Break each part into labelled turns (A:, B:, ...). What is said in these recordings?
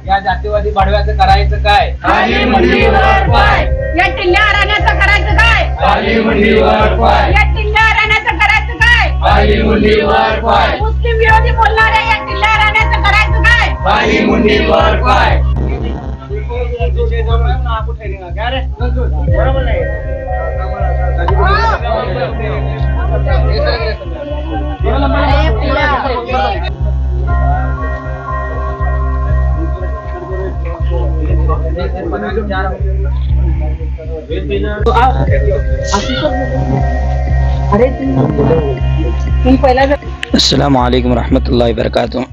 A: या जातीवादी बडव्याचं करायचं काय?
B: खाली मंडीवर पाय.
C: या टिल्ल्या राण्याचं करायचं काय?
B: खाली मंडीवर पाय.
C: या टिल्ल्या राण्याचं करायचं काय?
B: खाली मंडीवर पाय.
C: मुस्लिम विरोधी बोलणाऱ्या या टिल्ल्या राण्याचं करायचं काय?
B: खाली मंडीवर पाय.
D: अस्सलाम वालेकुम रहमतुल्लाहि वबरकातुहू।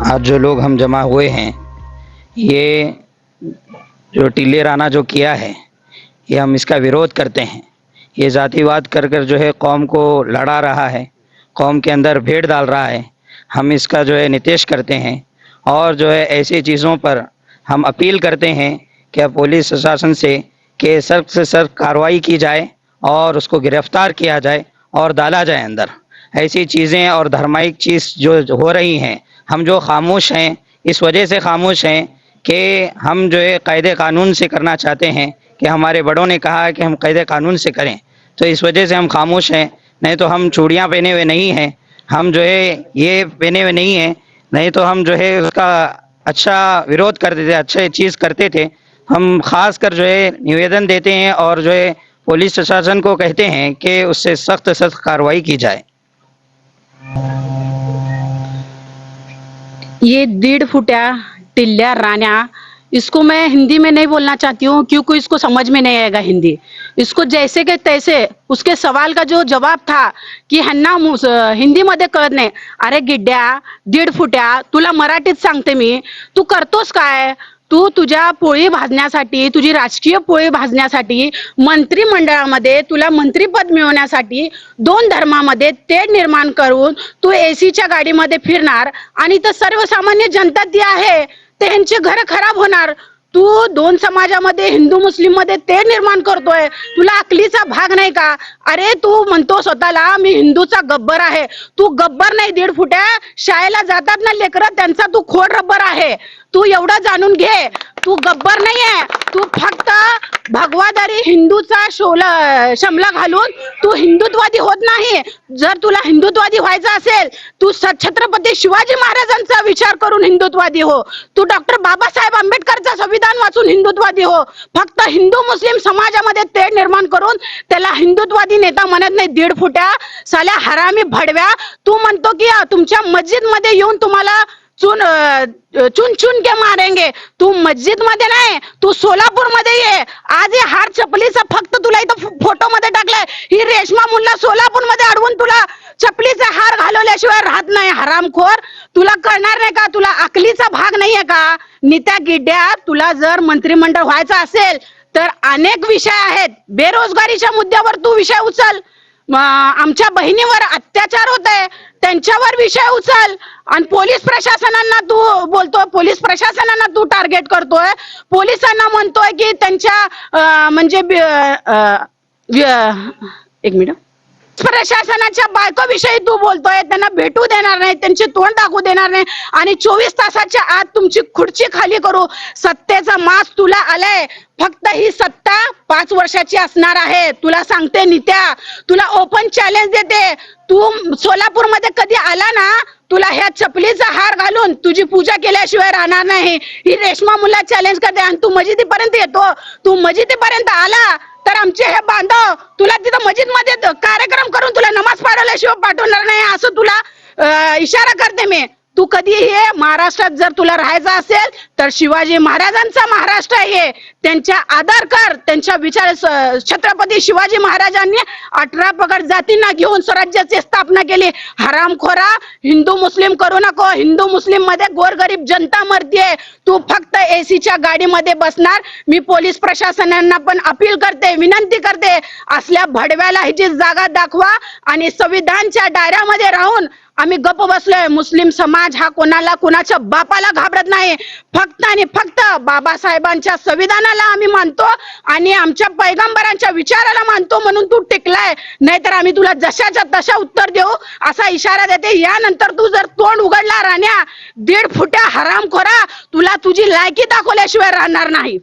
D: आज जो लोग हम जमा हुए हैं, ये जो टिल्ले राना जो किया है, ये हम इसका विरोध करते हैं। ये जातिवाद कर कर जो है कौम को लड़ा रहा है, कौम के अंदर भेड़ डाल रहा है। हम इसका जो है निषेध करते हैं और जो है ऐसी चीज़ों पर हम अपील करते हैं कि पुलिस प्रशासन से कि सख्त से सख्त कार्रवाई की जाए और उसको गिरफ्तार किया जाए और डाला जाए अंदर। ऐसी चीज़ें और धार्मिक चीज़ जो हो रही हैं, हम जो खामोश हैं इस वजह से खामोश हैं कि हम जो है कायदे कानून से करना चाहते हैं कि हमारे बड़ों ने कहा है कि हम कायदे कानून से करें, तो इस वजह से हम खामोश हैं। नहीं तो हम चूड़ियाँ पहने हुए नहीं हैं, हम जो है ये पहने हुए नहीं हैं, नहीं तो हम जो है उसका अच्छा विरोध करते थे, अच्छे चीज़ करते थे। हम ख़ास कर जो है निवेदन देते हैं और जो है पुलिस प्रशासन को कहते हैं कि उससे सख्त सख्त कार्रवाई की जाए।
C: ये 1.5 फुटिया टिल्ल्या राण्या, इसको मैं हिंदी में नहीं बोलना चाहती हूँ क्योंकि इसको समझ में नहीं आएगा हिंदी। इसको जैसे के तैसे उसके सवाल का जो जवाब था की ह्यांना हिंदी मध्ये कळत नाही। अरे गिड्ड्या 1.5 फुट्या, तुला मराठीत सांगते मी, तू करतोस काय? तू तुझ्या पोळी भाजण्यासाठी, तुझी राजकीय पोळी भाजण्यासाठी, मंत्रिमंडळामध्ये तुला मंत्रीपद मिळवण्यासाठी 2 धर्मामध्ये तेढ निर्माण करून तू एसीच्या गाडीमध्ये फिरणार आणि तर सर्वसामान्य जनता ती आहे त्यांची घर खराब होणार। तू 2 समाजामध्ये हिंदू मुस्लिम मध्ये तेढ निर्माण करतोय, तुला अकलीचा भाग नाही का? अरे तू म्हणतो स्वतःला मी हिंदूचा गब्बर आहे, तू गब्बर नाही 1.5 फुट्या। शाळेला जातात ना लेकरं, त्यांचा तू खोड रब्बर आहे। तू एवढा जाणून घे, तू गब्बर नाहीये, तू फक्त भगवादारी हिंदूचा शमला घालून तू हिंदुत्ववादी होत नाही। जर तुला हिंदुत्ववादी व्हायचं असेल, तू छत्रपती शिवाजी महाराजांचा विचार करून हिंदुत्ववादी हो, तू डॉक्टर बाबासाहेब आंबेडकरचा संविधान वाचून हिंदुत्ववादी हो। फक्त हिंदू मुस्लिम समाजामध्ये तेढ निर्माण करून त्याला हिंदुत्ववादी नेता म्हणत नाही। 1.5 फुट्या साल्या हरामी भडव्या, तू म्हणतो की तुमच्या मस्जिद मध्ये येऊन तुम्हाला चुन चुन के मारेंगे। तू मस्जिद मध्ये नाही, तू सोलापूर मध्ये ये। आज हे हार चपलीचा फक्त तुला इथं फोटो मध्ये टाकलाय, ही रेशमा मुल्ला सोलापूर मध्ये अडवून तुला चपलीचा हार घालवल्याशिवाय राहत नाही। हरामखोर, तुला कळणार नाही का? तुला अकलीचा भाग नाहीये का? नित्या गिड्ड्या, तुला जर मंत्रिमंडळ व्हायचं असेल तर अनेक विषय आहेत। बेरोजगारीच्या मुद्द्यावर तू विषय उचल, आमच्या बहिणीवर अत्याचार होत आहे त्यांच्यावर विषय उचल, आणि पोलीस प्रशासनांना तू बोलतोय, पोलीस प्रशासनांना तू टार्गेट करतोय, पोलिसांना म्हणतोय की त्यांच्या म्हणजे एक मिनिट, प्रशासनाच्या बायकोविषयी तू बोलतोय, त्यांना भेटू देणार नाही, त्यांची तोंड दाखवू देणार नाही, आणि 24 तासाच्या आत तुमची खुर्ची खाली करू। सत्तेचा मास तुला आलाय, फक्त ही सत्ता 5 वर्षाची असणार आहे। तुला सांगते नित्या, तुला ओपन चॅलेंज देते, तू सोलापूर मध्ये कधी आला ना, तुला ह्या चपलीचा हार घालून तुझी पूजा केल्याशिवाय राहणार नाही। ही रेशमा मुल्ला चॅलेंज करते आणि तू मस्जिदीपर्यंत येतो। तू मस्जिदीपर्यंत आला तर आमचे हे बांधव तुला तिथं मस्जिद मध्ये कार्यक्रम करून तुला नमाज पाठवल्याशिवाय पाठवणार नाही, असं तुला इशारा करते मी। तू कधी हे महाराष्ट्रात जर तुला राहायचं असेल तर शिवाजी महाराजांचा महाराष्ट्र आहे, त्यांच्या आदर कर, त्यांच्या विचार. छत्रपती शिवाजी महाराजांनी 18 पगड जातींना घेऊन स्वराज्याची स्थापना केली. हरामखोरा हिंदू मुस्लिम करू नको. हिंदू मुस्लिम मध्ये गोरगरीब जनता मरतीये. तू फक्त एसीच्या गाडीमध्ये बसणार. मी पोलीस प्रशासनाला पण अपील करते, विनंती करते, असल्या भडव्याला ह्याची जागा दाखवा. आणि संविधानच्या दायऱ्यामध्ये राहून आम्ही गप्प बसलोय. मुस्लिम समाज हा कोणाला, कोणाच्या बापाला घाबरत नाही. फक्त आणि फक्त बाबासाहेबांच्या संविधानाला आम्ही मानतो आणि आमच्या पैगंबरांच्या विचाराला मानतो, म्हणून तू टिकलाय. नाहीतर आम्ही तुला जशाच्या तशा उत्तर देऊ असा इशारा देते. यानंतर तू जर तोंड उघडला राण्या, 1.5 फुट्या हरामखोरा, तुला तुझी लायकी दाखवल्याशिवाय राहणार नाही.